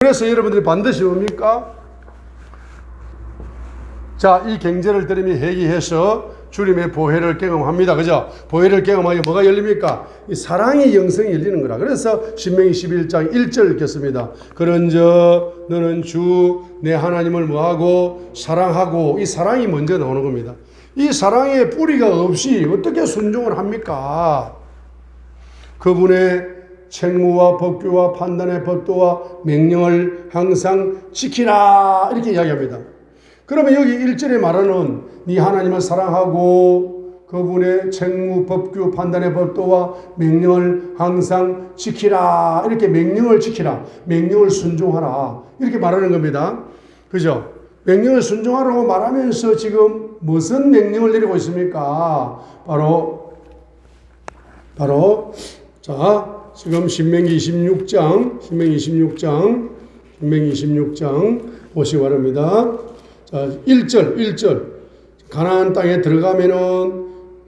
그래서 여러분들이 반드시 뭡니까? 자, 이 경제를 들으면 회개해서 주님의 보혜를 경험합니다. 그죠? 보혜를 경험하여 뭐가 열립니까? 이 사랑의 영성이 열리는 거라. 그래서 신명기 11장 1절 읽겠습니다. 그런저 너는 주 내 하나님을 뭐하고 사랑하고, 이 사랑이 먼저 나오는 겁니다. 이 사랑의 뿌리가 없이 어떻게 순종을 합니까? 그분의 책무와 법규와 판단의 법도와 명령을 항상 지키라, 이렇게 이야기합니다. 그러면 여기 1절에 말하는 네 하나님을 사랑하고 그분의 책무, 법규, 판단의 법도와 명령을 항상 지키라, 이렇게 명령을 지키라, 명령을 순종하라, 이렇게 말하는 겁니다. 그죠? 명령을 순종하라고 말하면서 지금 무슨 명령을 내리고 있습니까? 바로 자, 지금 신명기 26장 보시기 바랍니다. 자, 1절. 가나안 땅에 들어가면은,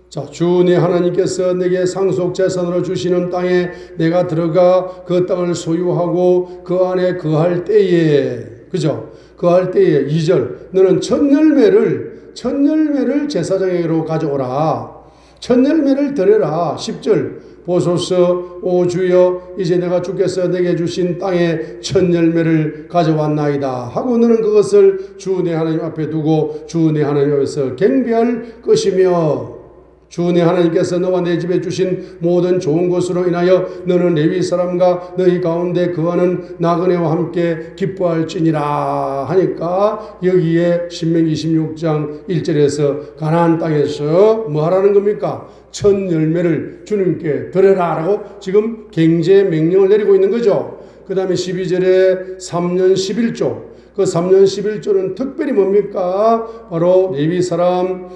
자, 주 내 하나님께서 내게 상속 재산으로 주시는 땅에 내가 들어가 그 땅을 소유하고 그 안에 거할 때에, 그죠? 거할 때에 2절. 너는 첫 열매를 제사장에게로 가져오라. 첫 열매를 드려라. 10절. 보소서 오 주여 이제 내가 주께서 내게 주신 땅의 첫 열매를 가져왔나이다 하고 너는 그것을 주 내 하나님 앞에 두고 주 내 하나님 앞에서 경배할 것이며, 주 내 하나님께서 너와 내 집에 주신 모든 좋은 것으로 인하여 너는 레위 사람과 너희 가운데 거하는 나그네와 함께 기뻐할지니라 하니까, 여기에 신명기 26장 1절에서 가나안 땅에서 뭐 하라는 겁니까? 첫 열매를 주님께 드려라라고 지금 경제 명령을 내리고 있는 거죠. 그 다음에 12절에 3년 11조, 그 3년 11조는 특별히 뭡니까? 바로 레위 사람,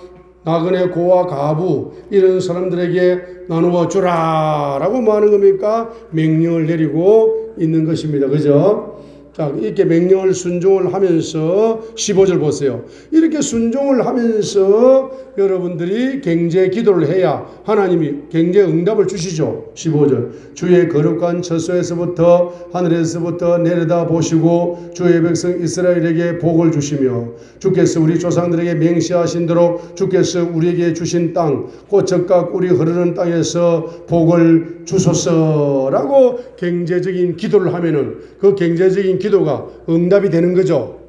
나그네 고와 가부, 이런 사람들에게 나누어 주라라고 뭐 하는 겁니까? 명령을 내리고 있는 것입니다. 그죠? 자, 이렇게 명령을 순종을 하면서 15절 보세요. 이렇게 순종을 하면서 여러분들이 경제 기도를 해야 하나님이 경제 응답을 주시죠. 15절. 주의 거룩한 처소에서부터 하늘에서부터 내려다 보시고 주의 백성 이스라엘에게 복을 주시며, 주께서 우리 조상들에게 맹세하신 대로 주께서 우리에게 주신 땅 곧 젖과 꿀이 흐르는 땅에서 복을 주소서라고 경제적인 기도를 하면은 그 경제적인 기도가 응답이 되는 거죠.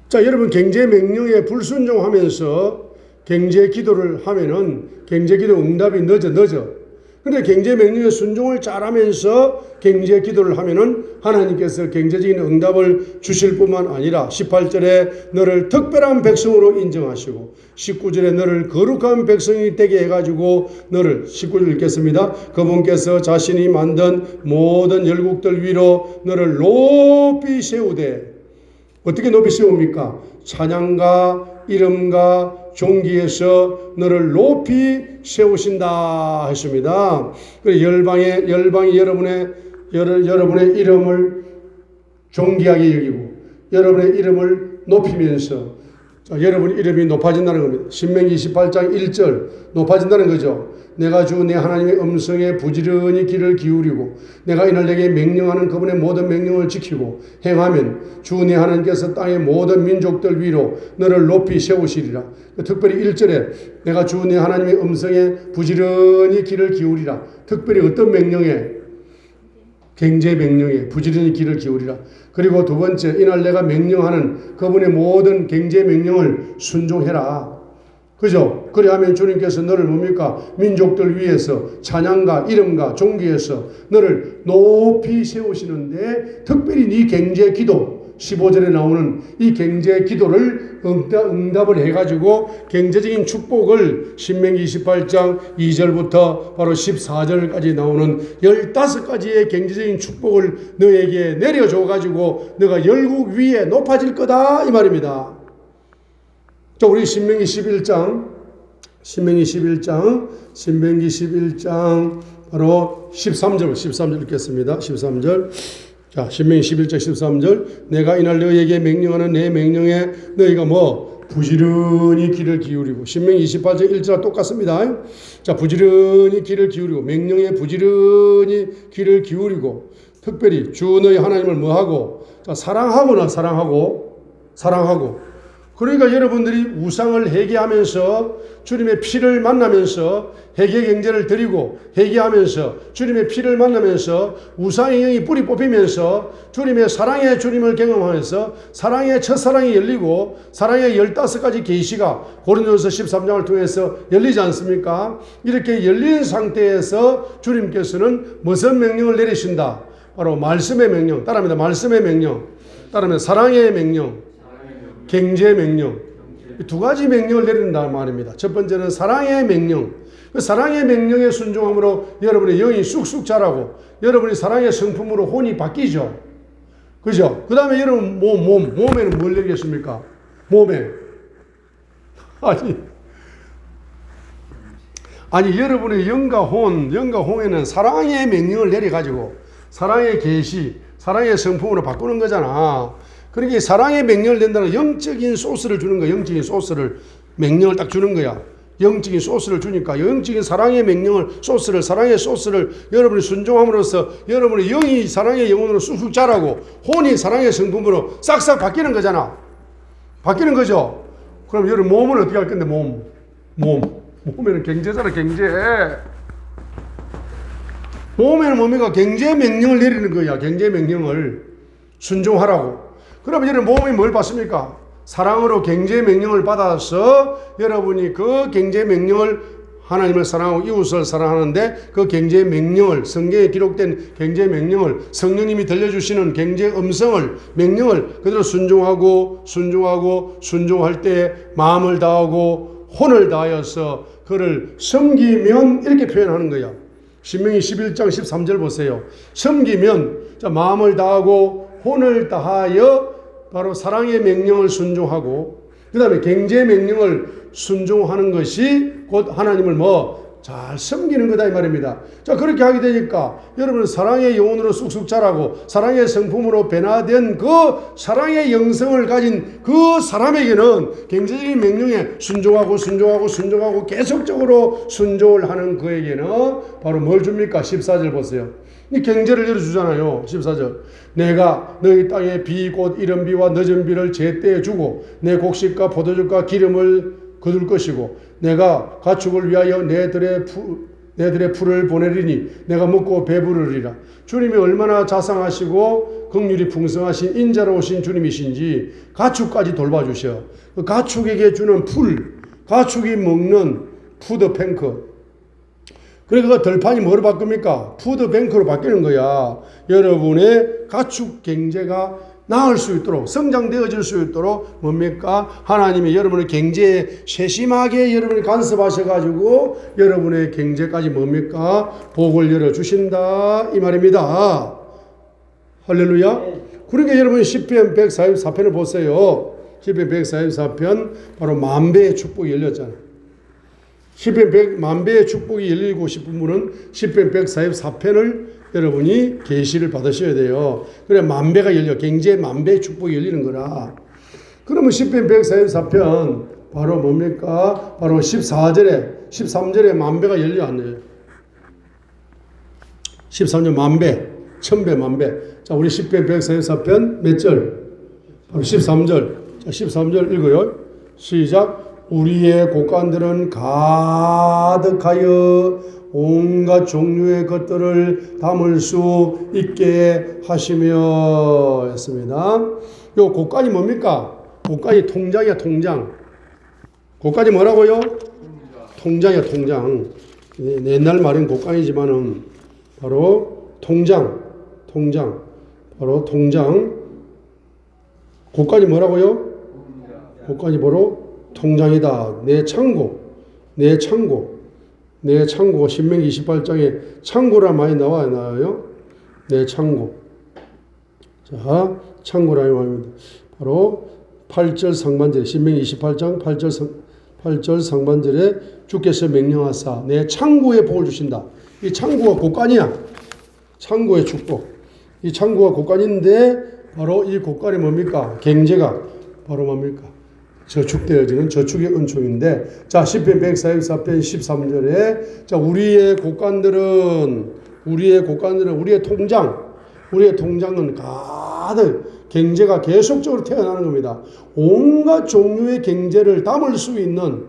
자, 여러분 경제 명령에 불순종하면서 경제 기도를 하면은 경제 기도 응답이 늦어. 근데 경제 명령에 순종을 잘하면서 경제 기도를 하면은 하나님께서 경제적인 응답을 주실 뿐만 아니라 18절에 너를 특별한 백성으로 인정하시고 19절에 너를 거룩한 백성이 되게 해가지고 너를, 19절 읽겠습니다. 그분께서 자신이 만든 모든 열국들 위로 너를 높이 세우되, 어떻게 높이 세웁니까? 찬양과 이름과 존귀에서 너를 높이 세우신다 했습니다. 그래서 열방이 여러분의 이름을 존귀하게 여기고 여러분의 이름을 높이면서, 자, 여러분 이름이 높아진다는 겁니다. 신명기 28장 1절 높아진다는 거죠. 내가 주 내 하나님의 음성에 부지런히 귀를 기울이고 내가 이날 내게 명령하는 그분의 모든 명령을 지키고 행하면 주 내 하나님께서 땅의 모든 민족들 위로 너를 높이 세우시리라. 특별히 1절에 내가 주 내 하나님의 음성에 부지런히 귀를 기울이라. 특별히 어떤 명령에? 경제 명령에 부지런히 귀를 기울이라. 그리고 두 번째, 이날 내가 명령하는 그분의 모든 경제 명령을 순종해라. 그죠? 그리하면 주님께서 너를 뭡니까? 민족들 위해서 찬양과 이름과 존귀해서 너를 높이 세우시는데, 특별히 네 경제 기도, 15절에 나오는 이 경제 기도를 응답을 해가지고 경제적인 축복을 신명기 28장 2절부터 바로 14절까지 나오는 15가지의 경제적인 축복을 너에게 내려줘가지고 너가 열국 위에 높아질 거다, 이 말입니다. 자, 우리 신명기 11장 바로 13절 읽겠습니다. 13절. 자, 신명기 11장 13절. 내가 이날 너희에게 명령하는 내 명령에 너희가 뭐 부지런히 귀를 기울이고 신명기 28장 1절과 똑같습니다. 자, 부지런히 귀를 기울이고 명령에 부지런히 귀를 기울이고 특별히 주 너희 하나님을 뭐하고 자, 사랑하고 그러니까 여러분들이 우상을 회개하면서 주님의 피를 만나면서 회개 경제를 드리고 회개하면서 주님의 피를 만나면서 우상의 영이 뿌리 뽑히면서 주님의 사랑의 주님을 경험하면서 사랑의 첫사랑이 열리고 사랑의 15가지 계시가 고린도서 13장을 통해서 열리지 않습니까? 이렇게 열린 상태에서 주님께서는 무슨 명령을 내리신다? 바로 말씀의 명령, 따라합니다. 말씀의 명령, 따라하면 사랑의 명령, 경제 명령, 두 가지 명령을 내린다는 말입니다. 첫 번째는 사랑의 명령. 그 사랑의 명령에 순종함으로 여러분의 영이 쑥쑥 자라고 여러분이 사랑의 성품으로 혼이 바뀌죠. 그죠? 그 다음에 여러분 몸에는 뭘 내리겠습니까? 몸에. 아니 여러분의 영과 홍에는 사랑의 명령을 내려가지고 사랑의 계시, 사랑의 성품으로 바꾸는 거잖아. 그러니까 사랑의 명령을 낸다는 영적인 소스를 주는 거야. 영적인 소스를 명령을 딱 주는 거야. 영적인 소스를 주니까 영적인 사랑의 명령을 사랑의 소스를 여러분이 순종함으로써 여러분의 영이 사랑의 영혼으로 쑥쑥 자라고 혼이 사랑의 성품으로 싹싹 바뀌는 거잖아. 바뀌는 거죠. 그럼 여러분 몸은 어떻게 할 건데 몸에는 경제잖아. 경제. 몸에는 뭡니까? 경제 명령을 내리는 거야. 경제 명령을 순종하라고. 그러면 여러분 몸이 뭘 받습니까? 사랑으로 경제 명령을 받아서 여러분이 그 경제 명령을 하나님을 사랑하고 이웃을 사랑하는데 그 경제 명령을 성경에 기록된 경제 명령을 성령님이 들려주시는 경제 명령을 그대로 순종할 때 마음을 다하고 혼을 다하여서 그를 섬기면 이렇게 표현하는 거야. 신명기 11장 13절 보세요. 섬기면 자, 마음을 다하고 혼을 다하여 바로 사랑의 명령을 순종하고 그 다음에 경제 명령을 순종하는 것이 곧 하나님을 잘 섬기는 거다 이 말입니다. 자, 그렇게 하게 되니까 여러분은 사랑의 영혼으로 쑥쑥 자라고 사랑의 성품으로 변화된 그 사랑의 영성을 가진 그 사람에게는 경제적인 명령에 순종하고 계속적으로 순종을 하는 그에게는 바로 뭘 줍니까? 14절 보세요. 이 경제를 열어주잖아요. 14절. 내가 너희 땅에 비 곧 이른 비와 늦은 비를 제때에 주고 내 곡식과 포도주과 기름을 거둘 것이고 내가 가축을 위하여 내들의 풀을 보내리니 내가 먹고 배부르리라. 주님이 얼마나 자상하시고 긍휼이 풍성하신 인자로우신 주님이신지 가축까지 돌봐주셔. 그 가축에게 주는 풀, 가축이 먹는 푸드뱅크. 그러니까 덜판이 뭐로 바뀝니까? 푸드뱅크로 바뀌는 거야. 여러분의 가축 경제가 나을 수 있도록 성장되어질 수 있도록 뭡니까? 하나님이 여러분의 경제에 세심하게 여러분이 간섭하셔가지고 여러분의 경제까지 뭡니까? 복을 열어주신다 이 말입니다. 할렐루야. 그러니까 여러분이 시편 144편을 보세요. 시편 144편 바로 만배의 축복이 열렸잖아요. 시편 만배의 축복이 열리고 싶은 분은 시편 144편을 여러분이 계시를 받으셔야 돼요. 그래 만배가 열려. 경제 만배의 축복이 열리는 거라. 그러면 시편 144편 바로 뭡니까? 바로 13절에 만배가 열려 안 열려요? 13절 만배, 천배 만배. 자, 우리 시편 144편 몇 절? 바로 13절. 자, 13절 읽어요. 시작. 우리의 곡간들은 가득하여 온갖 종류의 것들을 담을 수 있게 하시며 했습니다. 요 곡간이 뭡니까? 곡간이 통장이야, 통장. 곡간이 뭐라고요? 통장이야, 통장. 옛날 말은 곡간이지만은 바로 통장. 바로 통장. 곡간이 뭐라고요? 곡간이 바로 통장이다. 내 창고. 신명기 28장에 창고라 많이 나와요. 내 창고. 자, 창고라는 말입니다. 바로 8절 상반절에 신명기 28장 8절 상반절에 주께서 명령하사 내 창고에 복을 주신다. 이 창고가 곡간이야. 창고의 축복. 이 창고가 곡간인데 바로 이 곡간이 뭡니까? 경제가 바로 뭡니까? 저축되어지는 저축의 은총인데, 자, 시편 144편 13절에, 자, 우리의 곡간들은 우리의 통장은 가득 경제가 계속적으로 태어나는 겁니다. 온갖 종류의 경제를 담을 수 있는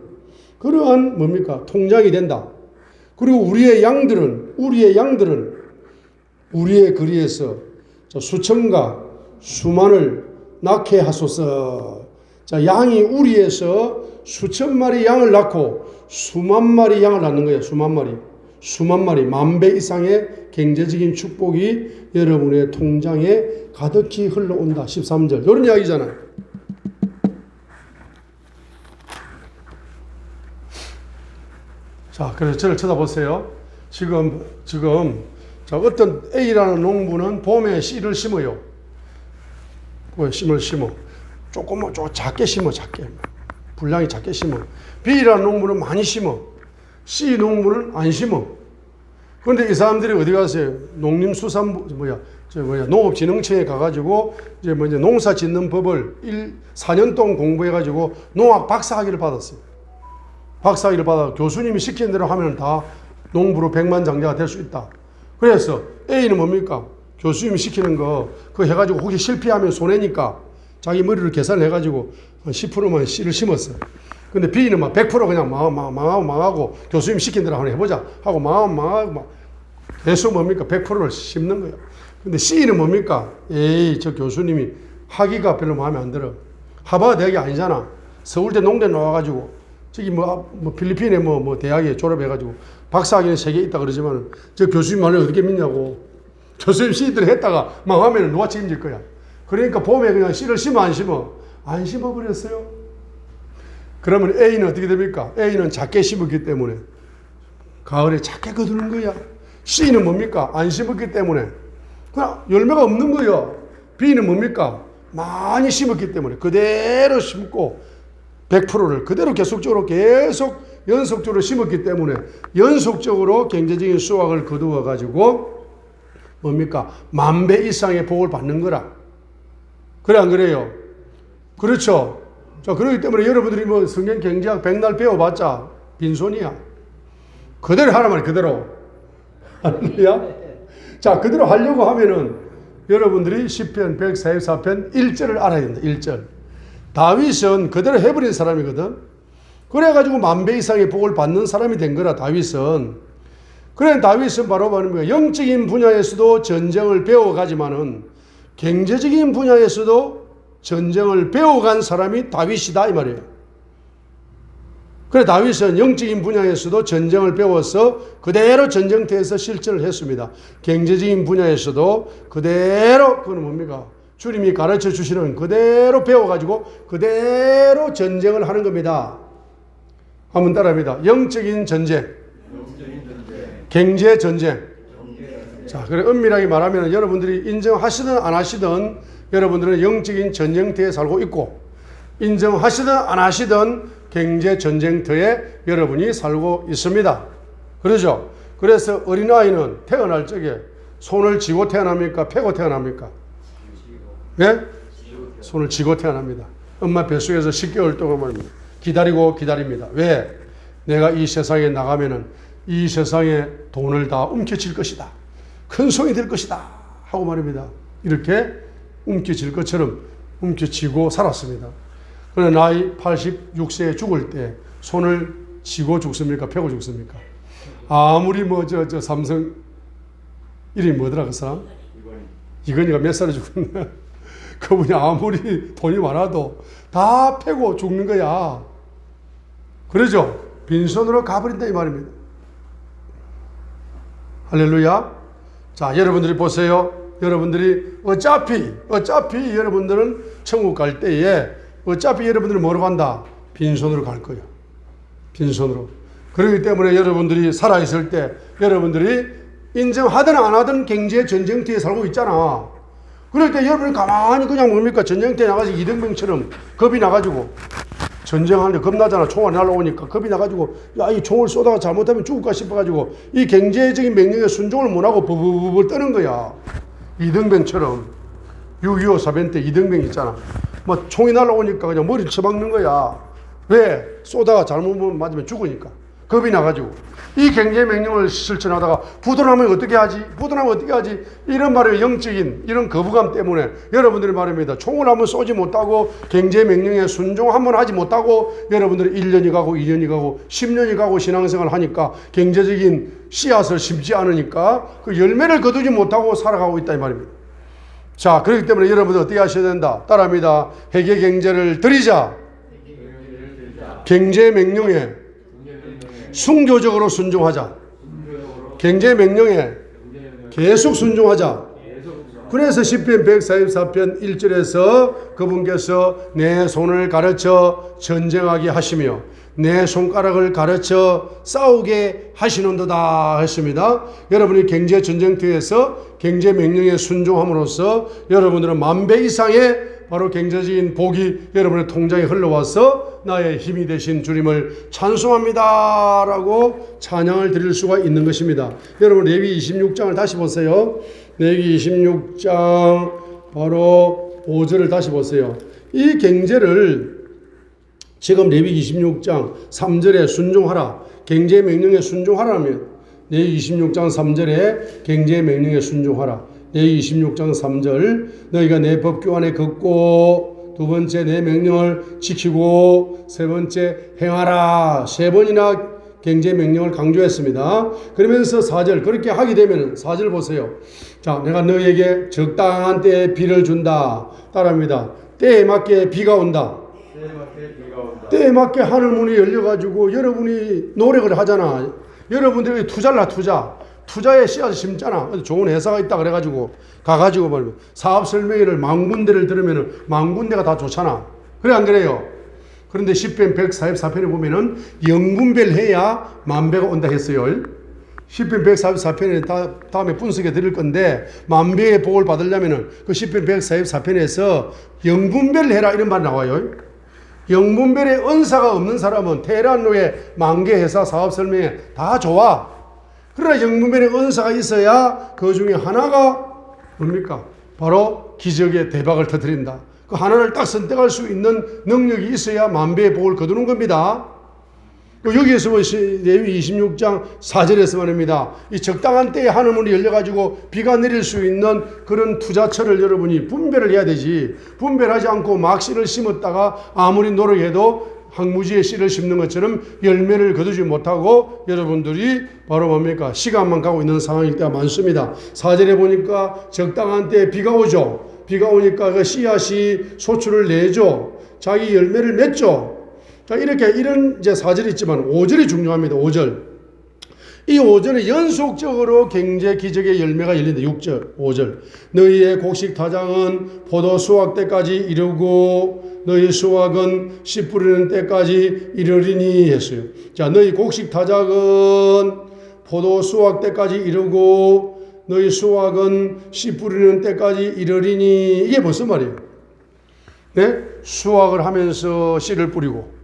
그러한 뭡니까? 통장이 된다. 그리고 우리의 양들은 우리의 거리에서 수천과 수만을 낳게 하소서. 자, 양이 우리에서 수천 마리 양을 낳고 수만 마리 양을 낳는 거예요. 수만 마리, 10,000배 이상의 경제적인 축복이 여러분의 통장에 가득히 흘러온다. 13절. 이런 이야기잖아요. 자, 그래서 저를 쳐다보세요. 지금 자, 어떤 A라는 농부는 봄에 씨를 심어요. 심을 심어. 조금 작게 심어, 분량이 작게 심어. B라는 농부는 많이 심어. C 농부는 안 심어. 그런데 이 사람들이 어디 가세요? 농업진흥청에 가가지고 이제 농사 짓는 법을 4년 동안 공부해가지고 농학 박사학위를 받았어요. 박사학위를 받아 교수님이 시키는 대로 하면 다 농부로 백만장자가 될 수 있다. 그래서 A는 뭡니까? 교수님이 시키는 거 그거 해가지고 혹시 실패하면 손해니까 자기 머리를 계산해가지고 10%만 씨를 심었어. 근데 B는 막 100% 그냥 망하고 교수님 시킨 대로 한번 해보자 하고 망하고 막 계속 뭡니까? 100%를 심는 거예요. 근데 C는 뭡니까? 에이, 저 교수님이 학위가 별로 마음에 안 들어. 하버드 대학이 아니잖아. 서울대 농대 나와가지고 저기 필리핀에 대학에 졸업해가지고 박사학위는 3개 있다 그러지만 저 교수님 말을 어떻게 믿냐고. 교수님 씨들이 했다가 망하면 누가 책임질 거야. 그러니까 봄에 그냥 씨를 심어 안 심어? 안 심어버렸어요. 그러면 A는 어떻게 됩니까? A는 작게 심었기 때문에 가을에 작게 거두는 거야. C는 뭡니까? 안 심었기 때문에 그냥 열매가 없는 거예요. B는 뭡니까? 많이 심었기 때문에 그대로 심고 100%를 그대로 계속 연속적으로 심었기 때문에 연속적으로 경제적인 수확을 거두어 가지고 뭡니까? 10,000배 이상의 복을 받는 거라. 그래 안 그래요? 그렇죠. 자, 그렇기 때문에 여러분들이 성경 경제학 백날 배워봤자 빈손이야. 그대로 하란 말이야, 그대로. 할렐루야. 자, 그대로 하려고 하면은 여러분들이 시편 144편 1절을 알아야 된다. 1절. 다윗은 그대로 해버린 사람이거든. 그래가지고 10,000배 이상의 복을 받는 사람이 된 거라, 다윗은. 그래, 다윗은 바로 뭡니까? 영적인 분야에서도 전쟁을 배워가지만은 경제적인 분야에서도 전쟁을 배워간 사람이 다윗이다, 이 말이에요. 그래, 다윗은 영적인 분야에서도 전쟁을 배워서 그대로 전쟁터에서 실전을 했습니다. 경제적인 분야에서도 그대로, 그건 뭡니까? 주님이 가르쳐 주시는 그대로 배워가지고 그대로 전쟁을 하는 겁니다. 한번 따라합니다. 영적인 전쟁, 경제 전쟁. 자, 그래, 엄밀하게 말하면 여러분들이 인정하시든 안 하시든 여러분들은 영적인 전쟁터에 살고 있고, 인정하시든 안 하시든 경제 전쟁터에 여러분이 살고 있습니다. 그러죠? 그래서 어린아이는 태어날 적에 손을 쥐고 태어납니까? 펴고 태어납니까? 네? 손을 쥐고 태어납니다. 엄마 뱃속에서 10개월 동안 말입니다. 기다립니다. 왜? 내가 이 세상에 나가면은 이 세상에 돈을 다 움켜쥘 것이다. 큰 손이 될 것이다. 하고 말입니다. 이렇게 움켜쥘 것처럼 움켜쥐고 살았습니다. 그러나 나이 86세에 죽을 때 손을 쥐고 죽습니까? 펴고 죽습니까? 아무리 삼성 이름이 뭐더라 그 사람? 이건희가 몇 살에 죽었나? 그분이 아무리 돈이 많아도 다 펴고 죽는 거야. 그러죠? 빈손으로 가버린다 이 말입니다. 할렐루야. 자, 여러분들이 보세요. 여러분들이 어차피 여러분들은 천국 갈 때에 어차피 여러분들은 뭐로 간다? 빈손으로 갈 거예요. 빈손으로. 그렇기 때문에 여러분들이 살아있을 때 여러분들이 인정하든 안 하든 경제 전쟁터에 살고 있잖아. 그럴 때 여러분이 가만히 그냥 뭡니까? 전쟁터에 나가서 이등병처럼 겁이 나가지고 전쟁하는데 겁나잖아. 총알이 날라오니까 겁이 나가지고 야, 이 총을 쏘다가 잘못하면 죽을까 싶어가지고 이 경제적인 명령에 순종을 못하고 부부부 떠는 거야. 이등병처럼 6.25 사변 때 이등병 있잖아. 뭐 총이 날아오니까 그냥 머리를 쳐박는 거야. 왜? 쏘다가 잘못 맞으면 죽으니까. 겁이 나가지고. 이 경제 명령을 실천하다가 부도나면 어떻게 하지? 부도나면 어떻게 하지? 이런 말의 영적인 이런 거부감 때문에 여러분들이 말입니다. 총을 한번 쏘지 못하고 경제 명령에 순종 한번 하지 못하고 여러분들이 1년이 가고 2년이 가고 10년이 가고 신앙생활을 하니까 경제적인 씨앗을 심지 않으니까 그 열매를 거두지 못하고 살아가고 있다 이 말입니다. 자, 그렇기 때문에 여러분들 어떻게 하셔야 된다? 따라합니다. 회개 경제를 드리자. 경제 명령에 순교적으로 순종하자. 경제 명령에 계속 순종하자. 그래서 시편 144편 1절에서 그분께서 내 손을 가르쳐 전쟁하게 하시며 내 손가락을 가르쳐 싸우게 하시는도다 했습니다. 여러분이 경제 전쟁터에서 경제 명령에 순종함으로써 여러분들은 10,000배 이상의 바로 경제적인 복이 여러분의 통장에 흘러와서 나의 힘이 되신 주님을 찬송합니다 라고 찬양을 드릴 수가 있는 것입니다. 여러분 레위 26장을 다시 보세요. 레위 26장 바로 5절을 다시 보세요. 이 경제를 지금 레위 26장 3절에 순종하라. 경제 명령에 순종하라면 레위 26장 3절에 경제 명령에 순종하라. 레위 26장 3절 너희가 내 법규 안에 걷고 두 번째 내 명령을 지키고 세 번째 행하라. 3번이나 경제 명령을 강조했습니다. 그러면서 4절 그렇게 하게 되면 4절 보세요. 자, 내가 너희에게 적당한 때에 비를 준다. 따라합니다. 때에 맞게 비가 온다. 때에 맞게 하늘 문이 열려가지고 여러분이 노력을 하잖아. 여러분들이 투자를 투자에 씨앗을 심잖아. 좋은 회사가 있다 그래가지고 가가지고 말이야. 사업 설명회를 10,000군데를 들으면은 10,000군데가 다 좋잖아. 그래 안 그래요? 그런데 시편 144편에 보면은 0분배를 해야 10,000배가 온다 했어요. 시편 144편에 다음에 분석해 드릴 건데 10,000배의 복을 받으려면은 그 시편 144편에서 0분배를 해라 이런 말 나와요. 0분별의 은사가 없는 사람은 테헤란로의 10,000개 회사 사업 설명회 다 좋아. 그러나 0분별의 은사가 있어야 그 중에 하나가 뭡니까? 바로 기적의 대박을 터뜨린다. 그 하나를 딱 선택할 수 있는 능력이 있어야 10,000배의 복을 거두는 겁니다. 여기에서 레위 26장 4절에서 말입니다. 이 적당한 때에 하늘문이 열려가지고 비가 내릴 수 있는 그런 투자처를 여러분이 분배를 해야 되지. 분배를 하지 않고 막 씨를 심었다가 아무리 노력해도 황무지에 씨를 심는 것처럼 열매를 거두지 못하고 여러분들이 바로 뭡니까? 시간만 가고 있는 상황일 때가 많습니다. 4절에 보니까 적당한 때에 비가 오죠. 비가 오니까 그 씨앗이 소출을 내죠. 자기 열매를 맺죠. 자, 이렇게 이런 이제 4절이 있지만 5절이 중요합니다. 5절. 이 5절에 연속적으로 경제 기적의 열매가 열린다. 6절, 5절. 너희의 곡식 타장은 포도 수확 때까지 이르고 너희 수확은 씨 뿌리는 때까지 이르리니 했어요. 자, 너희 곡식 타작은 포도 수확 때까지 이르고 너희 수확은 씨 뿌리는 때까지 이르리니 이게 무슨 말이에요? 네? 수확을 하면서 씨를 뿌리고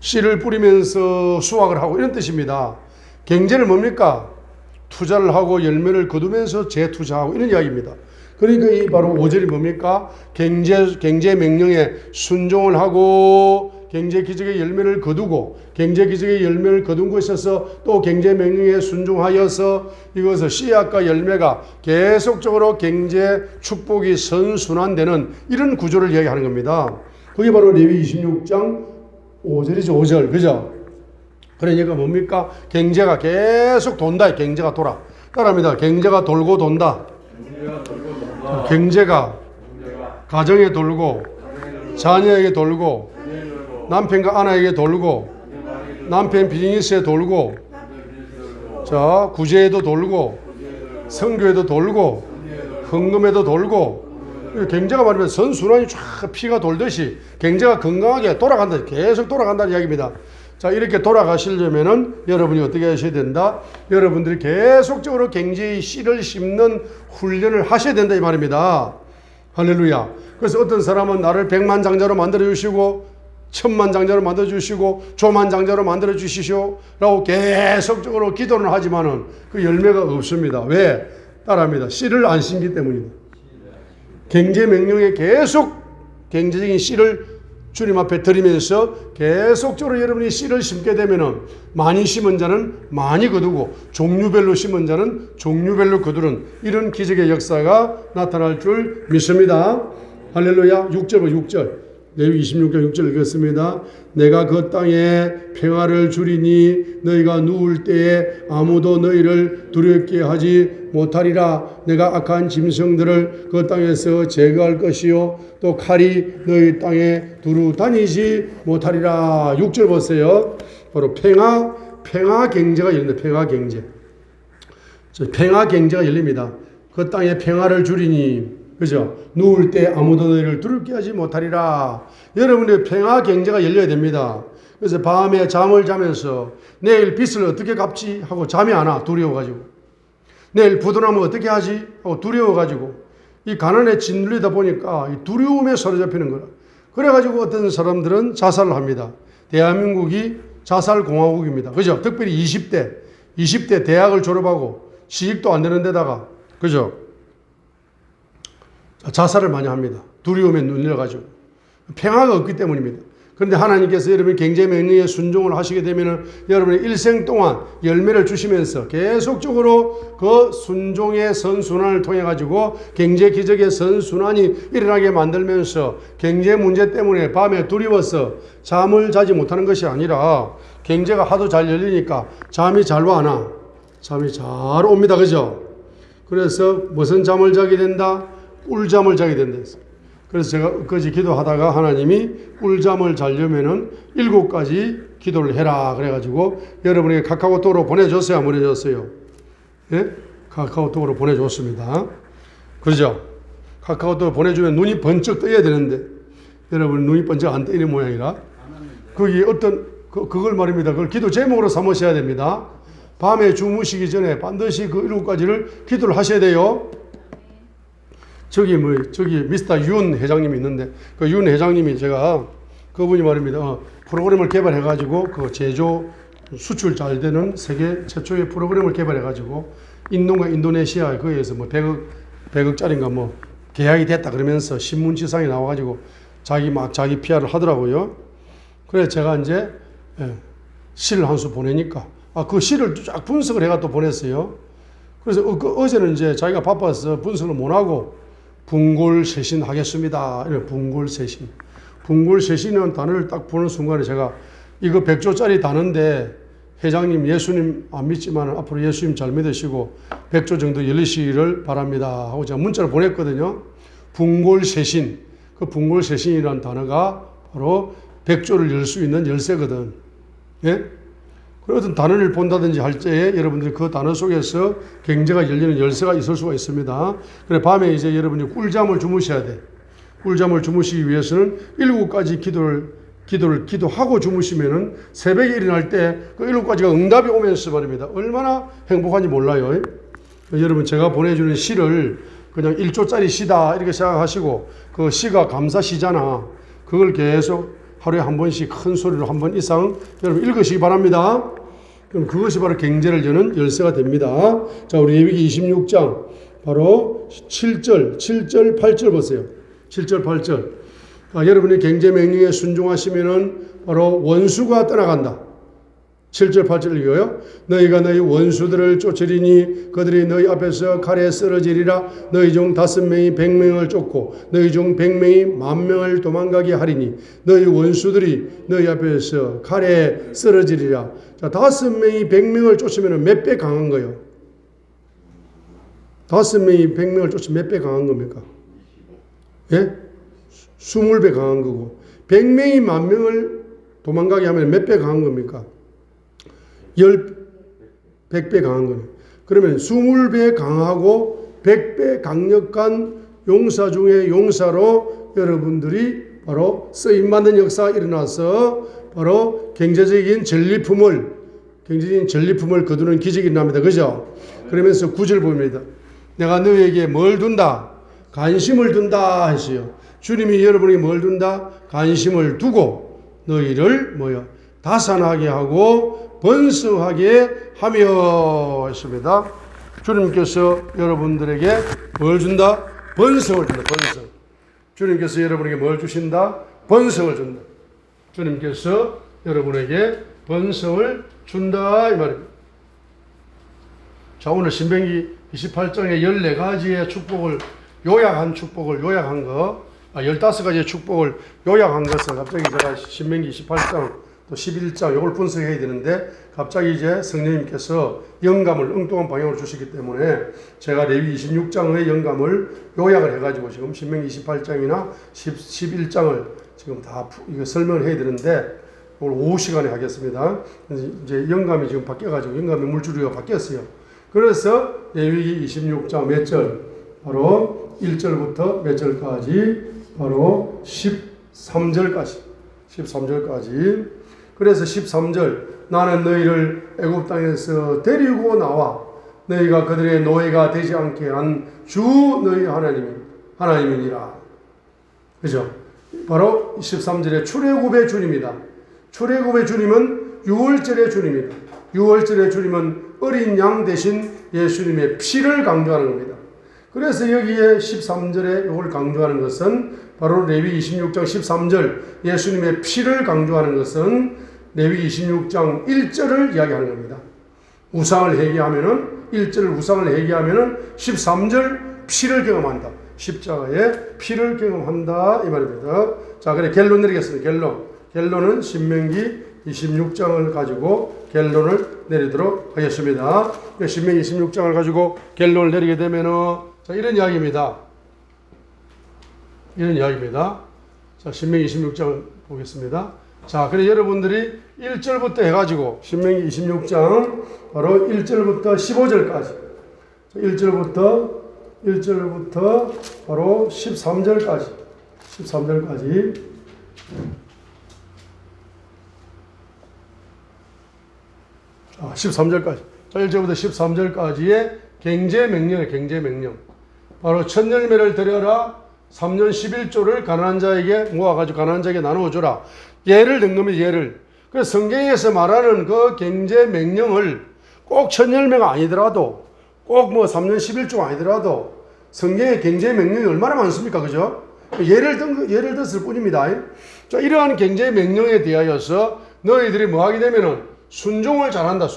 씨를 뿌리면서 수확을 하고 이런 뜻입니다. 경제는 뭡니까? 투자를 하고 열매를 거두면서 재투자하고 이런 이야기입니다. 그러니까 이 바로 5절이 뭡니까? 경제 명령에 순종을 하고 경제 기적의 열매를 거두고 경제 기적의 열매를 거둔 것에서 또 경제 명령에 순종하여서 이것을 씨앗과 열매가 계속적으로 경제 축복이 선순환되는 이런 구조를 이야기하는 겁니다. 그게 바로 레위 26장 5절이죠. 5절. 그죠? 그러니까 뭡니까? 경제가 계속 돈다. 경제가 돌아. 따라합니다. 경제가 돌고 돈다. 경제가 가정에 돌고 자녀에게 돌고 남편과 아내에게 돌고 남편 비즈니스에 돌고 자 구제에도 돌고 선교에도 돌고 헌금에도 돌고 경제가 말하면 선순환이 쫙 피가 돌듯이 경제가 건강하게 돌아간다. 계속 돌아간다는 이야기입니다. 자, 이렇게 돌아가시려면은 여러분이 어떻게 하셔야 된다? 여러분들이 계속적으로 경제의 씨를 심는 훈련을 하셔야 된다 이 말입니다. 할렐루야. 그래서 어떤 사람은 나를 100만장자로 만들어 주시고 10,000만장자로 만들어 주시고 조만장자로 만들어 주시오 라고 계속적으로 기도를 하지만은 그 열매가 없습니다. 왜? 따라합니다. 씨를 안 심기 때문입니다. 경제 명령에 계속 경제적인 씨를 주님 앞에 드리면서 계속적으로 여러분이 씨를 심게 되면은 많이 심은 자는 많이 거두고 종류별로 심은 자는 종류별로 거두는 이런 기적의 역사가 나타날 줄 믿습니다. 할렐루야. 6절. 레위기 26장 6절 읽겠습니다. 내가 그 땅에 평화를 주리니 너희가 누울 때에 아무도 너희를 두렵게 하지 못하리라. 내가 악한 짐승들을 그 땅에서 제거할 것이요 또 칼이 너희 땅에 두루 다니지 못하리라. 6절 보세요. 바로 평화 경제가 열린다. 평화 경제. 평화 경제가 열립니다. 그 땅에 평화를 주리니, 그죠? 누울 때 아무도 너희를 두렵게 하지 못하리라. 여러분의 평화 경제가 열려야 됩니다. 그래서 밤에 잠을 자면서 내일 빚을 어떻게 갚지 하고 잠이 안 와. 두려워가지고. 내일 부도나면 어떻게 하지 하고 두려워가지고. 이 가난에 짓눌리다 보니까 이 두려움에 사로잡히는 거라. 그래가지고 어떤 사람들은 자살을 합니다. 대한민국이 자살공화국입니다. 그죠? 특별히 20대 대학을 졸업하고 시집도 안 되는 데다가, 그죠? 자살을 많이 합니다. 두려움에 눌려가지고. 평화가 없기 때문입니다. 그런데 하나님께서 여러분이 경제 명령에 순종을 하시게 되면 여러분의 일생 동안 열매를 주시면서 계속적으로 그 순종의 선순환을 통해 가지고 경제 기적의 선순환이 일어나게 만들면서 경제 문제 때문에 밤에 두려워서 잠을 자지 못하는 것이 아니라 경제가 하도 잘 열리니까 잠이 잘 와 안 와? 잠이 잘 옵니다. 그죠? 그래서 무슨 잠을 자게 된다? 꿀잠을 자게 된다. 그래서 제가 그제 기도하다가 하나님이 꿀잠을 자려면은 7가지 기도를 해라 그래가지고 여러분에게 카카오톡으로 보내줬어요, 안 보내줬어요? 예? 카카오톡으로 보내줬습니다. 그렇죠? 카카오톡으로 보내주면 눈이 번쩍 떠야 되는데 여러분 눈이 번쩍 안 뜨이는 모양이라 거기 어떤 그걸 말입니다. 그걸 기도 제목으로 삼으셔야 됩니다. 밤에 주무시기 전에 반드시 그 7가지를 기도를 하셔야 돼요. 저기 미스터 윤 회장님이 있는데 그 윤 회장님이 제가 그분이 말입니다. 프로그램을 개발해가지고 그 제조 수출 잘 되는 세계 최초의 프로그램을 개발해가지고 인도가 인도네시아 거기에서 뭐 100억짜리인가 뭐 계약이 됐다 그러면서 신문지상에 나와가지고 자기 PR을 하더라고요. 그래서 제가 이제 시를 한 수 보내니까 그 시를 쫙 분석을 해가 또 보냈어요. 그래서 어제는 이제 자기가 바빠서 분석을 못 하고 분골쇄신 하겠습니다. 이래 분골쇄신. 분골쇄신이라는 단어를 딱 보는 순간에 제가 이거 100조짜리 단어인데 회장님 예수님 안 믿지만 앞으로 예수님 잘 믿으시고 100조 정도 열리시기를 바랍니다 하고 제가 문자를 보냈거든요. 분골쇄신. 그 분골쇄신이라는 단어가 바로 100조를 열 수 있는 열쇠거든. 예? 그 어떤 단어를 본다든지 할 때에 여러분들이 그 단어 속에서 경제가 열리는 열쇠가 있을 수가 있습니다. 그래 밤에 이제 여러분이 꿀잠을 주무셔야 돼. 꿀잠을 주무시기 위해서는 7가지 기도하고 주무시면은 새벽에 일어날 때 그 7가지가 응답이 오면서 말입니다. 얼마나 행복한지 몰라요. 여러분 제가 보내주는 시를 그냥 1조짜리 시다 이렇게 생각하시고 그 시가 감사시잖아. 그걸 계속 하루에 한 번씩 큰 소리로 한 번 이상 여러분 읽으시기 바랍니다. 그럼 그것이 바로 경제를 여는 열쇠가 됩니다. 자, 우리 레위기 26장 바로 7절, 8절 보세요. 7절, 8절. 여러분이 경제 명령에 순종하시면은 바로 원수가 떠나간다. 7절, 8절 읽어요. 너희가 너희 원수들을 쫓으리니 그들이 너희 앞에서 칼에 쓰러지리라. 너희 중 5명이 100명을 쫓고 너희 중 100명이 10,000명을 도망가게 하리니 너희 원수들이 너희 앞에서 칼에 쓰러지리라. 자, 5명이 100명을 쫓으면 몇 배 강한 거예요? 5명이 100명을 쫓으면 몇 배 강한 겁니까? 예? 20배 강한 거고 100명이 10,000명을 도망가게 하면 몇 배 강한 겁니까? 100배 강한 거네. 그러면 20배 강하고 100배 강력한 용사 중에 용사로 여러분들이 바로 쓰임받는 역사가 일어나서 바로 경제적인 전리품을 거두는 기적이 납니다. 그죠? 그러면서 9절 보입니다. 내가 너희에게 뭘 둔다? 관심을 둔다 했어요. 주님이 여러분에게 뭘 둔다? 관심을 두고 너희를 다산하게 하고 번성하게 하며 했습니다. 주님께서 여러분들에게 뭘 준다? 번성을 준다. 번성. 주님께서 여러분에게 뭘 주신다? 번성을 준다. 주님께서 여러분에게 번성을 준다 이 말입니다. 자, 오늘 신명기 28장의 14가지의 축복을 요약한 거, 15가지의 축복을 요약한 것을 갑자기 제가 신명기 28장 또 11장 이걸 분석해야 되는데 갑자기 이제 성령님께서 영감을 엉뚱한 방향으로 주시기 때문에 제가 레위 26장의 영감을 요약을 해가지고 지금 신명기 28장이나 11장을 지금 다 이거 설명을 해야 되는데 오늘 오후 시간에 하겠습니다. 이제 영감이 지금 바뀌어가지고 영감의 물줄기가 바뀌었어요. 그래서 레위기 26장 몇 절? 바로 1절부터 몇 절까지? 바로 13절까지. 그래서 13절 나는 너희를 애굽 땅에서 데리고 나와 너희가 그들의 노예가 되지 않게 한 주 너희 하나님이니라. 그죠? 바로 13절에 출애굽의 주님이다. 출애굽의 주님은 6월절의 주님이다. 6월절의 주님은 어린 양 대신 예수님의 피를 강조하는 겁니다. 그래서 여기에 13절에 이걸 강조하는 것은 바로 레위 26장 13절 예수님의 피를 강조하는 것은 레위 26장 1절을 이야기하는 겁니다. 우상을 회개하면은 1절 우상을 회개하면은 13절 피를 경험한다. 십자가의 피를 경험한다 이 말입니다. 자, 그래 결론 내리겠습니다. 결론은 신명기 26장을 가지고 결론을 내리도록 하겠습니다. 신명기 26장을 가지고 결론을 내리게 되면은 자, 이런 이야기입니다. 자, 신명기 26장을 보겠습니다. 자, 그래 여러분들이 1절부터 해가지고 신명기 26장 바로 1절부터 15절까지 1절부터 바로 13절까지 13절까지 자, 1절부터 13절까지의 경제명령 바로 첫 열매를 드려라 3년 11조를 가난한 자에게 모아가지고 가난한 자에게 나누어 주라. 예를 든 겁니다. 예를. 그래서 성경에서 말하는 그 경제명령을 꼭 첫 열매가 아니더라도 꼭 뭐 3년 11조가 아니더라도 성경의 경제명령이 얼마나 많습니까? 그죠? 예를 들었을 뿐입니다. 자, 이러한 경제명령에 대하여서 너희들이 뭐 하게 되면은 순종을 잘한다.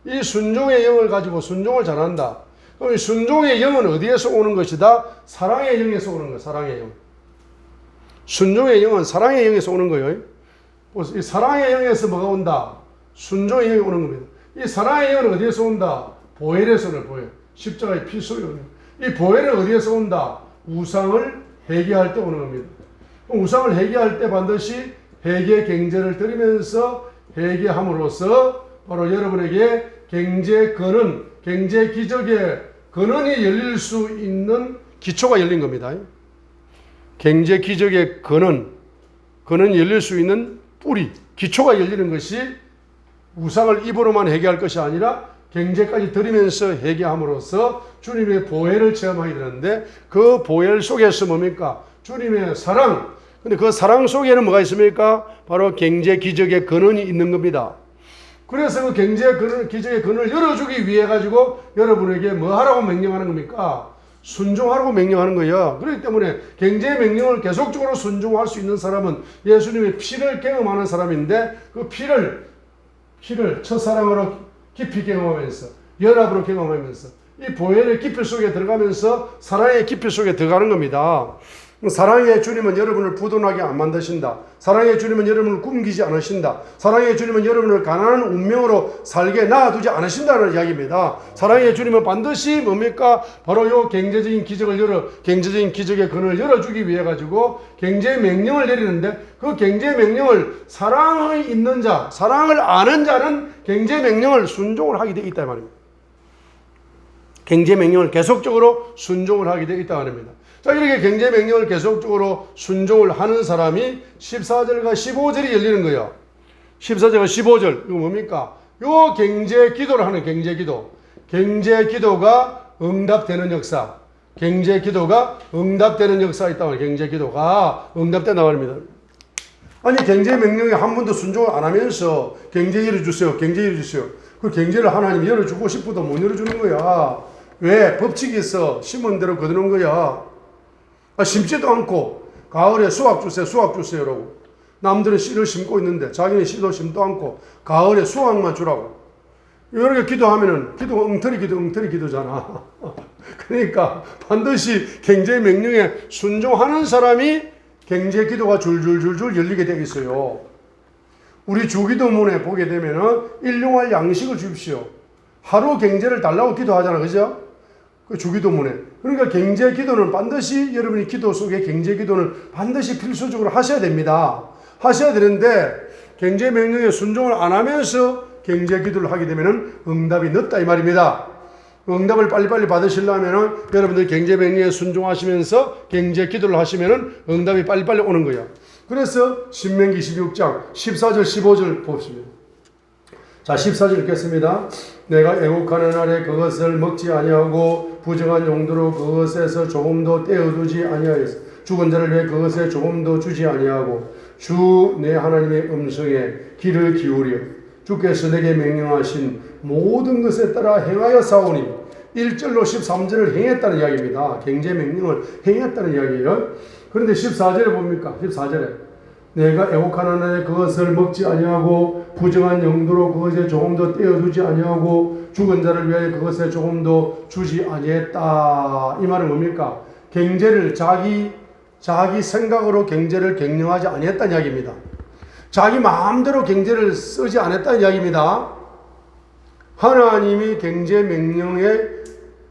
이 순종의 영을 가지고 순종을 잘한다. 그럼 이 순종의 영은 어디에서 오는 것이다? 사랑의 영에서 오는 거예요. 사랑의 영. 순종의 영은 사랑의 영에서 오는 거예요. 이 사랑의 영에서 뭐가 온다? 순종의 영이 오는 겁니다. 이 사랑의 영은 어디에서 온다? 보혈에서 오는 보혈. 십자가의 피 속에 오는 거예요. 이 보혈은 어디에서 온다? 우상을 회개할 때 오는 겁니다. 우상을 회개할 때 반드시 회개 경제를 드리면서 회개함으로써 바로 여러분에게 경제 기적의 근원이 열릴 수 있는 기초가 열린 겁니다. 경제 기적의 근원이 열릴 수 있는 뿌리, 기초가 열리는 것이 우상을 입으로만 회개할 것이 아니라 경제까지 드리면서 회개함으로써 주님의 보혈을 체험하게 되는데 그 보혈 속에서 뭡니까? 주님의 사랑. 근데 그 사랑 속에는 뭐가 있습니까? 바로 경제 기적의 근원이 있는 겁니다. 그래서 그 기적의 근원을 열어주기 위해 가지고 여러분에게 뭐 하라고 명령하는 겁니까? 순종하라고 명령하는 거예요. 그렇기 때문에 경제 명령을 계속적으로 순종할 수 있는 사람은 예수님의 피를 경험하는 사람인데 그 피를 첫사랑으로 깊이 경험하면서 연합으로 경험하면서 이 보혈의 깊이 속에 들어가면서 사랑의 깊이 속에 들어가는 겁니다. 사랑의 주님은 여러분을 부도나게 안 만드신다. 사랑의 주님은 여러분을 굶기지 않으신다. 사랑의 주님은 여러분을 가난한 운명으로 살게 놔두지 않으신다는 이야기입니다. 사랑의 주님은 반드시 뭡니까? 바로 요 경제적인 기적의 근원을 열어주기 위해 가지고 경제 명령을 내리는데 그 경제 명령을 사랑이 있는 자, 사랑을 아는 자는 경제 명령을 순종을 하게 되어 있다 말입니다. 경제 명령을 계속적으로 순종을 하게 되어 있다 말입니다. 자, 이렇게 경제 명령을 계속적으로 순종을 하는 사람이 14절과 15절이 열리는 거예요. 14절과 15절. 이거 뭡니까? 요 경제 기도를 하는 경제 기도. 경제 기도가 응답되는 역사. 경제 기도가 응답되는 역사가 있다고 해요. 경제 기도가 응답된다고 합니다. 아니, 경제 명령에 한 번도 순종을 안 하면서 경제 열어주세요. 그 경제를 하나님 열어주고 싶어도 못 열어주는 거야. 왜? 법칙이 있어. 심은 대로 거두는 거야. 심지도 않고 가을에 수확 주세요, 수확 주세요라고. 남들은 씨를 심고 있는데 자기는 씨도 심도 않고 가을에 수확만 주라고. 이렇게 기도하면은 기도가 엉터리 기도잖아. 그러니까 반드시 경제 명령에 순종하는 사람이 경제 기도가 줄줄줄줄 열리게 되겠어요. 우리 주기도문에 보게 되면은 일용할 양식을 주십시오. 하루 경제를 달라고 기도하잖아, 그죠? 그 주기도문에. 그러니까 경제 기도는 반드시 여러분이 기도 속에 경제 기도는 반드시 필수적으로 하셔야 됩니다. 하셔야 되는데 경제 명령에 순종을 안 하면서 경제 기도를 하게 되면은 응답이 늦다 이 말입니다. 응답을 빨리빨리 받으시려면은 여러분들 경제 명령에 순종하시면서 경제 기도를 하시면은 응답이 빨리빨리 오는 거야. 그래서 신명기 16장 14절 15절 봅시다. 자, 14절 읽겠습니다. 내가 애국하는 날에 그것을 먹지 아니하고 부정한 용도로 그것에서 조금도 떼어두지 아니하였어. 죽은 자를 위해 그것에 조금도 주지 아니하고 주 내 하나님의 음성에 귀를 기울여 주께서 내게 명령하신 모든 것에 따라 행하여 사오니 1절로 13절을 행했다는 이야기입니다. 경제 명령을 행했다는 이야기예요. 그런데 14절에 뭡니까? 14절에 내가 애곡하는 날에 그것을 먹지 아니하고 부정한 용도로 그것에 조금도 떼어두지 아니하고 죽은 자를 위하여 그것에 조금도 주지 아니했다. 이 말은 뭡니까? 경제를 자기 생각으로 경제를 경영하지 아니했다는 이야기입니다. 자기 마음대로 경제를 쓰지 않았다는 이야기입니다. 하나님이 경제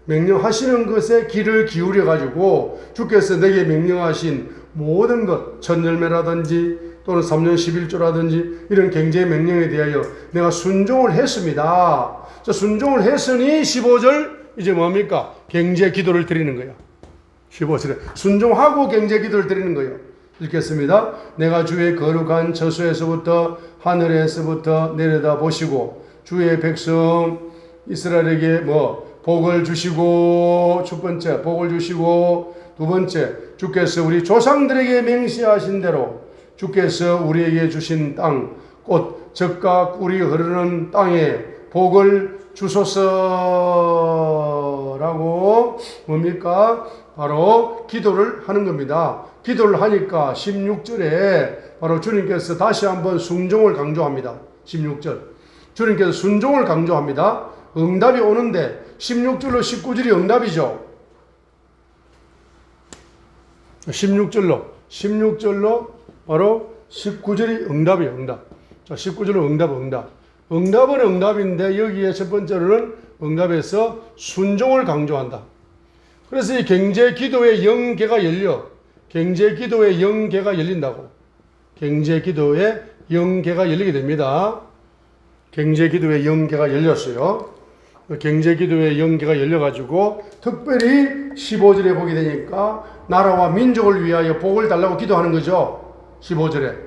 명령하시는 것에 귀를 기울여 가지고 주께서 내게 명령하신 모든 것, 천열매라든지 또는 3년 11조라든지 이런 경제 명령에 대하여 내가 순종을 했습니다. 저 순종을 했으니 15절 이제 뭡니까? 경제 기도를 드리는 거예요. 15절에 순종하고 경제 기도를 드리는 거예요. 읽겠습니다. 내가 주의 거룩한 처소에서부터 하늘에서부터 내려다 보시고 주의 백성 이스라엘에게 복을 주시고 첫 번째 복을 주시고 두 번째 주께서 우리 조상들에게 맹세하신 대로 주께서 우리에게 주신 땅 곧 젖과 꿀이 흐르는 땅에 복을 주소서라고 뭡니까? 바로 기도를 하는 겁니다. 기도를 하니까 16절에 바로 주님께서 다시 한번 순종을 강조합니다. 16절. 주님께서 순종을 강조합니다. 응답이 오는데 16절로 19절이 응답이죠. 16절로 바로 19절이 응답이에요. 응답. 자, 19절로 응답. 응답은 응답인데 여기에 첫 번째로는 응답에서 순종을 강조한다. 그래서 이 경제 기도의 영계가 열려. 경제 기도의 영계가 열린다고. 경제 기도의 영계가 열리게 됩니다. 경제 기도의 영계가 열렸어요. 경제 기도의 영계가 열려가지고 특별히 15절에 보게 되니까 나라와 민족을 위하여 복을 달라고 기도하는 거죠. 15절에.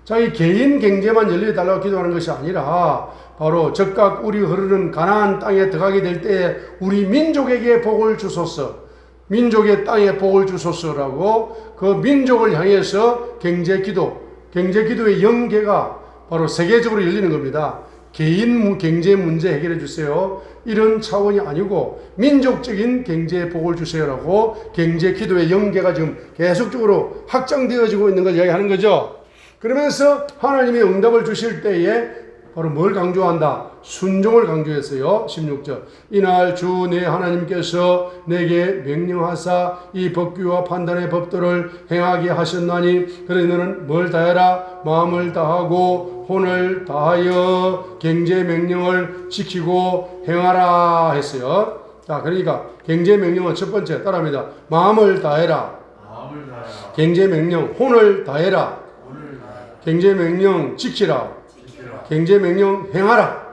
자기 개인 경제만 열려달라고 기도하는 것이 아니라 바로 젖과 꿀이 흐르는 가나안 땅에 들어가게 될 때에 우리 민족에게 복을 주소서. 민족의 땅에 복을 주소서라고 그 민족을 향해서 경제 기도의 영계가 바로 세계적으로 열리는 겁니다. 개인 경제 문제 해결해 주세요. 이런 차원이 아니고 민족적인 경제에 복을 주세요라고 경제 기도의 영계가 지금 계속적으로 확장되어지고 있는 걸 이야기하는 거죠. 그러면서 하나님이 응답을 주실 때에 바로 뭘 강조한다? 순종을 강조했어요. 16절. 이날 주 내 하나님께서 내게 명령하사 이 법규와 판단의 법도를 행하게 하셨나니 그러니 너는 뭘 다해라? 마음을 다하고 혼을 다하여 경제 명령을 지키고 행하라 했어요. 자, 그러니까 경제 명령은 첫 번째 따라합니다. 마음을 다해라. 경제 명령 혼을 다해라. 경제 명령 지키라. 경제 명령 행하라.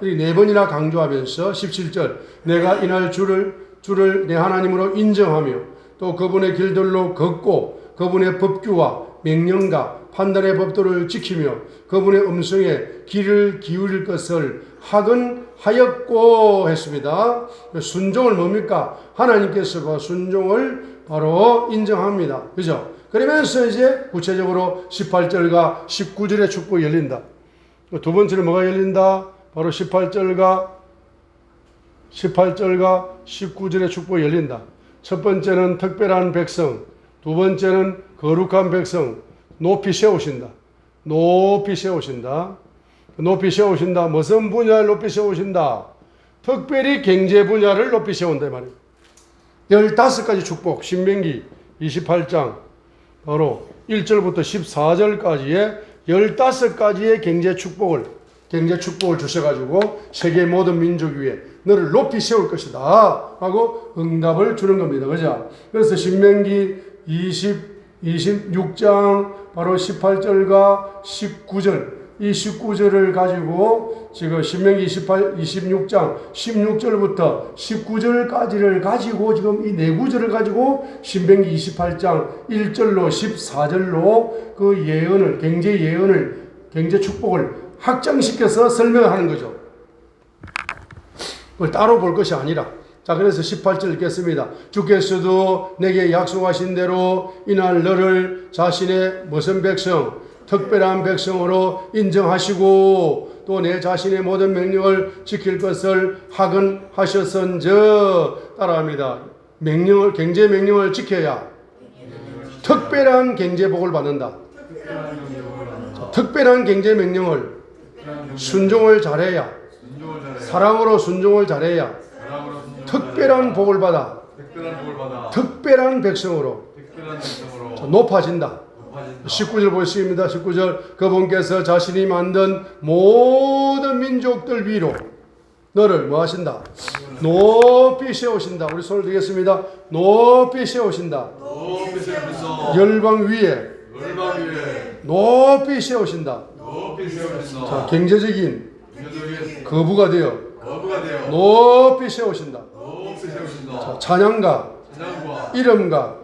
이 네 번이나 강조하면서 17절 내가 이날 주를 내 하나님으로 인정하며 또 그분의 길들로 걷고 그분의 법규와 명령과 판단의 법도를 지키며 그분의 음성에 귀를 기울일 것을 하였고 했습니다. 순종을 뭡니까? 하나님께서 그 순종을 바로 인정합니다. 그죠? 그러면서 이제 구체적으로 18절과 19절의 축복이 열린다. 두 번째는 뭐가 열린다? 바로 18절과 19절의 축복이 열린다. 첫 번째는 특별한 백성, 두 번째는 거룩한 백성 높이 세우신다. 높이 세우신다. 높이 세우신다. 무슨 분야를 높이 세우신다? 특별히 경제 분야를 높이 세운다 이 말이에요. 15가지 축복, 신명기 28장 바로 1절부터 14절까지의 15가지의 경제 축복을 주셔가지고 세계 모든 민족 위에 너를 높이 세울 것이다 하고 응답을 주는 겁니다. 그죠? 그래서 신명기 26장 바로 18절과 19절 이 19절을 가지고 지금 신명기 26장 16절부터 19절까지를 가지고 지금 이 네 구절을 가지고 신명기 28장 1절로 14절로 그 예언을 경제 축복을 확장시켜서 설명하는 거죠. 그걸 따로 볼 것이 아니라 자 그래서 18절 읽겠습니다. 주께서도 내게 약속하신 대로 이날 너를 자신의 무슨 백성 특별한 백성으로 인정하시고 또 내 자신의 모든 명령을 지킬 것을 하건하셨은저 따라합니다. 경제 명령을 지켜야 특별한 경제복을 받는다. 특별한 경제 명령을 순종을 잘해야 사랑으로 순종을 잘해야 특별한 복을 받아 특별한 백성으로 높아진다. 19절 보시겠습니다. 19절 그분께서 자신이 만든 모든 민족들 위로 너를 뭐 하신다? 높이 세우신다. 우리 손을 들겠습니다. 높이 세우신다. 열방 위에 높이 세우신다. 자, 경제적인 거부가 되어 높이 세우신다. 자, 찬양과 이름과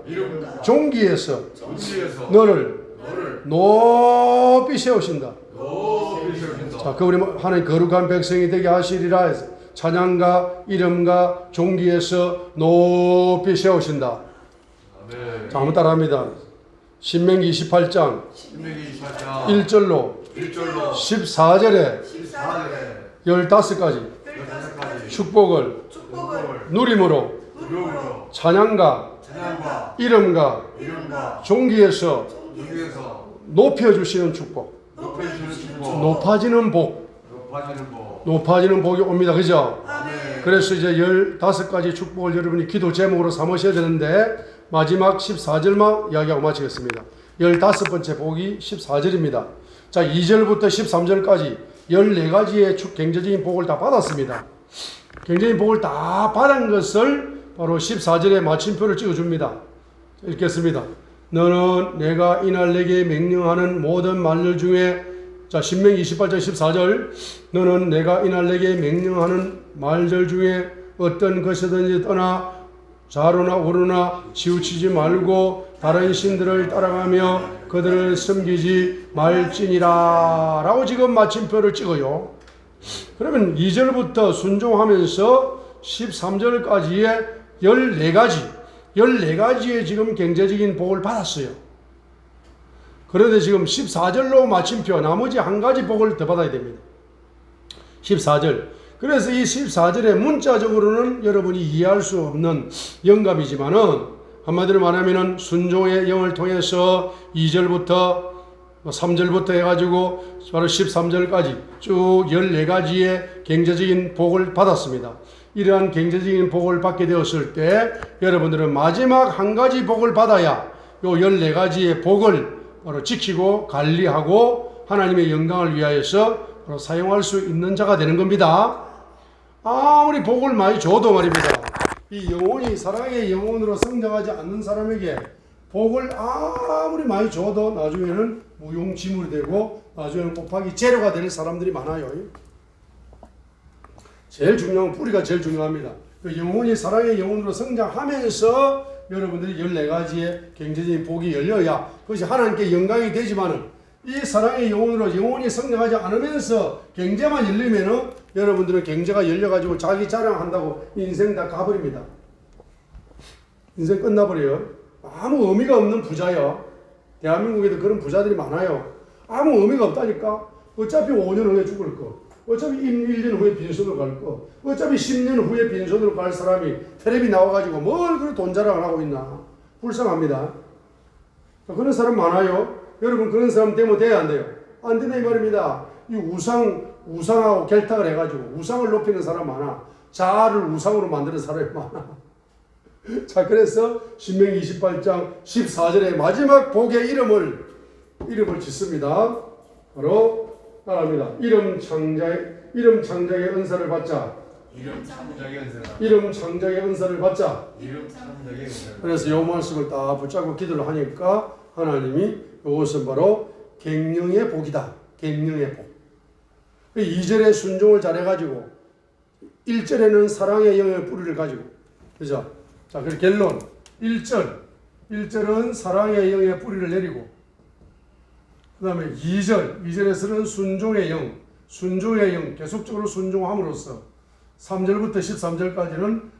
종기에서 너를 높이 세우신다. 자, 그 우리 하나님 거룩한 백성이 되게 하시리라 해서 찬양과 이름과 종기에서 높이 세우신다. 자, 한번 따라합니다. 신명기 28장 1절로 14절에 15가지 축복을 누림으로 찬양과 이름과 종기에서 높여주시는 축복, 높아지는 복이 옵니다. 그죠? 그래서 이제 15가지 축복을 여러분이 기도 제목으로 삼으셔야 되는데 마지막 14절만 이야기하고 마치겠습니다. 15번째 복이 14절입니다. 자, 2절부터 13절까지 14가지의 경제적인 복을 다 받았습니다. 경제적인 복을 다 받은 것을 바로 14절에 마침표를 찍어줍니다. 읽겠습니다. 너는 내가 이날 내게 명령하는 모든 말들 중에 자 신명기 28장 14절 너는 내가 이날 내게 명령하는 말들 중에 어떤 것이든지 떠나 좌로나 우로나 치우치지 말고 다른 신들을 따라가며 그들을 섬기지 말지니라 라고 지금 마침표를 찍어요. 그러면 2절부터 순종하면서 13절까지의 14가지의 지금 경제적인 복을 받았어요. 그런데 지금 14절로 마침표 나머지 한 가지 복을 더 받아야 됩니다. 14절. 그래서 이 14절에 문자적으로는 여러분이 이해할 수 없는 영감이지만은 한마디로 말하면은 순종의 영을 통해서 2절부터 3절부터 해가지고 바로 13절까지 쭉 14가지의 경제적인 복을 받았습니다. 이러한 경제적인 복을 받게 되었을 때 여러분들은 마지막 한 가지 복을 받아야 요 14가지의 복을 바로 지키고 관리하고 하나님의 영광을 위하여서 바로 사용할 수 있는 자가 되는 겁니다. 아무리 복을 많이 줘도 말입니다. 이 영혼이 사랑의 영혼으로 성장하지 않는 사람에게 복을 아무리 많이 줘도 나중에는 무용지물이 되고 나중에는 곱하기 제로가 되는 사람들이 많아요. 제일 중요한 뿌리가 제일 중요합니다. 그 영혼이 사랑의 영혼으로 성장하면서 여러분들이 14가지의 경제적인 복이 열려야 그것이 하나님께 영광이 되지만은 이 사랑의 영혼으로 영혼이 성장하지 않으면서 경제만 열리면은 여러분들은 경제가 열려가지고 자기 자랑한다고 인생 다 가버립니다. 인생 끝나버려요. 아무 의미가 없는 부자요. 대한민국에도 그런 부자들이 많아요. 아무 의미가 없다니까. 어차피 5년 후에 죽을 거. 어차피 1년 후에 빈손으로 갈 거. 어차피 10년 후에 빈손으로 갈 사람이 텔레비 나와가지고 뭘 그런 돈 자랑을 하고 있나. 불쌍합니다. 그런 사람 많아요. 여러분 그런 사람 되면 돼야 안 돼요? 안 된다 이 말입니다. 이 우상하고 결탁을 해가지고 우상을 높이는 사람 많아. 자아를 우상으로 만드는 사람이 많아. 자, 그래서 신명기 28장 14절에 마지막 복의 이름을 짓습니다. 바로 따라합니다. 이름 창작의 은사를 받자. 이름 창작의 은사를 받자. 그래서 이 말씀을 딱 붙잡고 기도를 하니까 하나님이 이것은 바로 갱령의 복이다. 갱령의 복. 2절에 순종을 잘해가지고 1절에는 사랑의 영의 뿌리를 가지고, 그죠? 자, 그리고 결론 1절은 사랑의 영의 뿌리를 내리고, 그 다음에 2절에서는 순종의 영, 계속적으로 순종함으로써 3절부터 13절까지는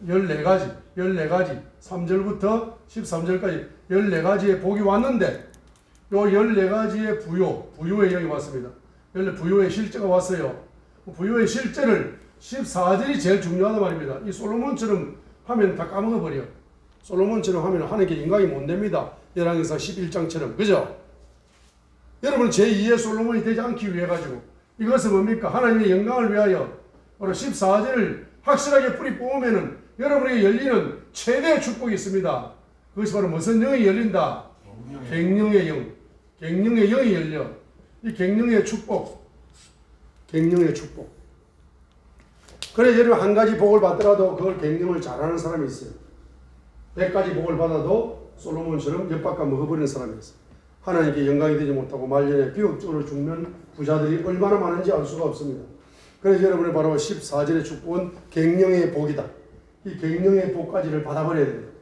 14가지, 3절부터 13절까지 14가지의 복이 왔는데, 요 14가지의 부요의 영이 왔습니다. 부요의 실제가 왔어요. 부요의 실제를 14절이 제일 중요하단 말입니다. 이 솔로몬처럼 하면 다 까먹어버려. 솔로몬처럼 하면 하는 게 인간이 못 됩니다. 열왕기상 11장처럼. 그죠? 여러분 제2의 솔로몬이 되지 않기 위해 가지고 이것은 뭡니까? 하나님의 영광을 위하여 바로 14절을 확실하게 뿌리 뽑으면은 여러분에게 열리는 최대의 축복이 있습니다. 그것이 바로 무슨 영이 열린다? 갱령의 영. 갱령의 영이 열려. 이 갱령의 축복. 그래, 여러분 한 가지 복을 받더라도 그걸 갱령을 잘하는 사람이 있어요. 100가지 복을 받아도 솔로몬처럼 엿바꿔 먹어버리는 사람이 있어요. 하나님께 영광이 되지 못하고 말년에 비극적으로 죽는 부자들이 얼마나 많은지 알 수가 없습니다. 그래서 여러분이 바로 14절의 축복은 갱령의 복이다. 이 갱령의 복까지를 받아버려야 됩니다.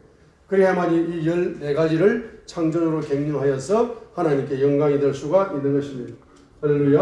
그래야만 이 14가지를 창조적으로 갱령하여서 하나님께 영광이 될 수가 있는 것입니다. 할렐루야.